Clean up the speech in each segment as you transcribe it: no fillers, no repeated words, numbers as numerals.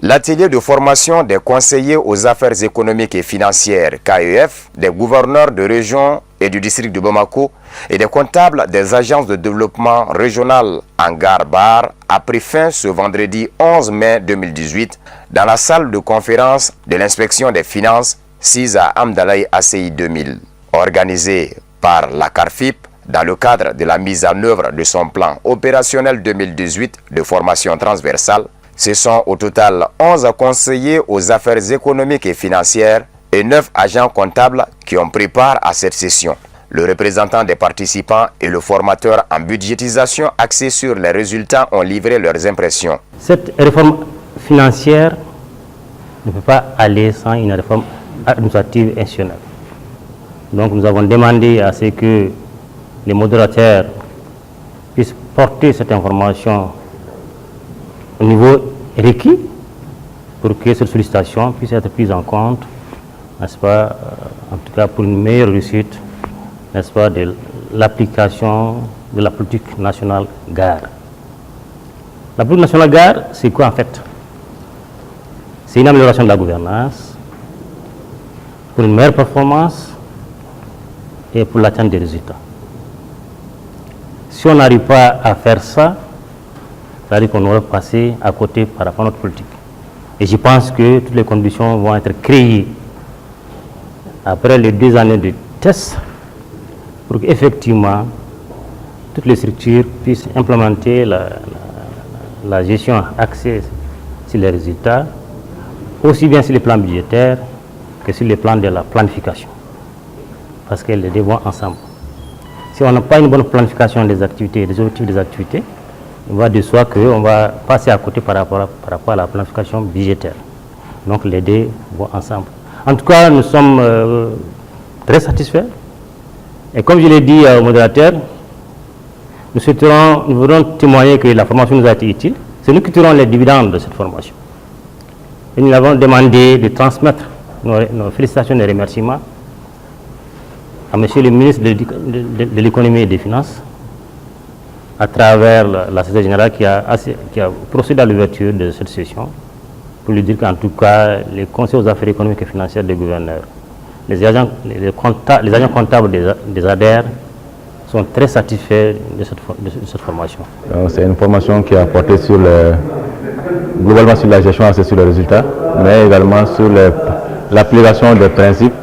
L'atelier de formation des conseillers aux affaires économiques et financières KEF, des gouverneurs de région et du district de Bamako et des comptables des agences de développement régional Angar-Bar a pris fin ce vendredi 11 mai 2018 dans la salle de conférence de l'inspection des finances sise à Amdalaï ACI 2000. Organisé par la CARFIP dans le cadre de la mise en œuvre de son plan opérationnel 2018 de formation transversale, ce sont au total 11 conseillers aux affaires économiques et financières et 9 agents comptables qui ont pris part à cette session. Le représentant des participants et le formateur en budgétisation axé sur les résultats ont livré leurs impressions. Cette réforme financière ne peut pas aller sans une réforme administrative institutionnelle. Donc nous avons demandé à ce que les modérateurs puissent porter cette information au niveau requis pour que cette sollicitation puisse être prise en compte, n'est-ce pas, en tout cas pour une meilleure réussite, n'est-ce pas, de l'application de la politique nationale gare. La politique nationale gare, c'est quoi en fait? C'est une amélioration de la gouvernance pour une meilleure performance et pour l'atteinte des résultats. Si on n'arrive pas à faire ça, c'est-à-dire qu'on aurait passé à côté par rapport à notre politique. Et je pense que toutes les conditions vont être créées après les 2 années de tests pour qu'effectivement toutes les structures puissent implémenter la gestion axée sur les résultats, aussi bien sur les plans budgétaires que sur les plans de la planification. Parce que les deux vont ensemble. Si on n'a pas une bonne planification des activités, des objectifs des activités, on va de soi qu'on va passer à côté par rapport à la planification budgétaire. Donc les deux vont ensemble. En tout cas, nous sommes très satisfaits. Et comme je l'ai dit au modérateur, nous voudrons témoigner que la formation nous a été utile. C'est nous qui tirons les dividendes de cette formation. Et nous avons demandé de transmettre nos félicitations et remerciements à M. le ministre de l'économie et des finances, à travers la Secrétaire générale qui a procédé à l'ouverture de cette session, pour lui dire qu'en tout cas, les conseils aux affaires économiques et financières des gouverneurs, les agents comptables des ADER sont très satisfaits de cette formation. C'est une formation qui a porté globalement sur la gestion axée sur les résultats, mais également sur l'application des principes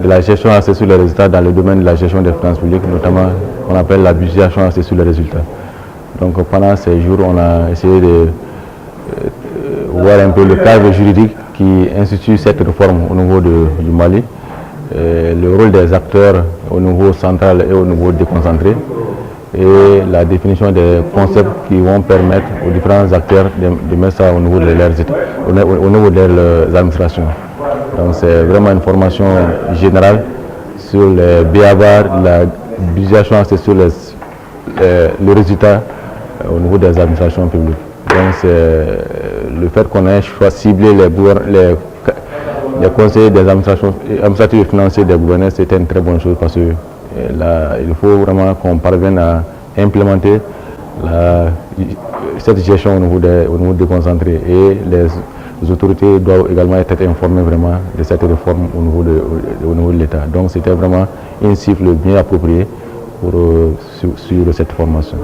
de la gestion axée sur les résultats dans le domaine de la gestion des finances publiques, notamment qu'on appelle la budgétisation axée sur les résultats. Donc pendant ces jours, on a essayé de voir un peu le cadre juridique qui institue cette réforme au niveau du Mali, le rôle des acteurs au niveau central et au niveau déconcentré, et la définition des concepts qui vont permettre aux différents acteurs de mettre ça au niveau de leurs administrations. Donc c'est vraiment une formation générale sur les BABAR, la budgétisation sur les résultats au niveau des administrations publiques. Donc c'est le fait qu'on ait ciblé les conseillers des administratifs et financiers des gouverneurs, c'était une très bonne chose parce que là, il faut vraiment qu'on parvienne à implémenter cette gestion au niveau déconcentré, et les autorités doivent également être informées vraiment de cette réforme au niveau de l'État. Donc c'était vraiment une cible bien appropriée pour suivre cette formation.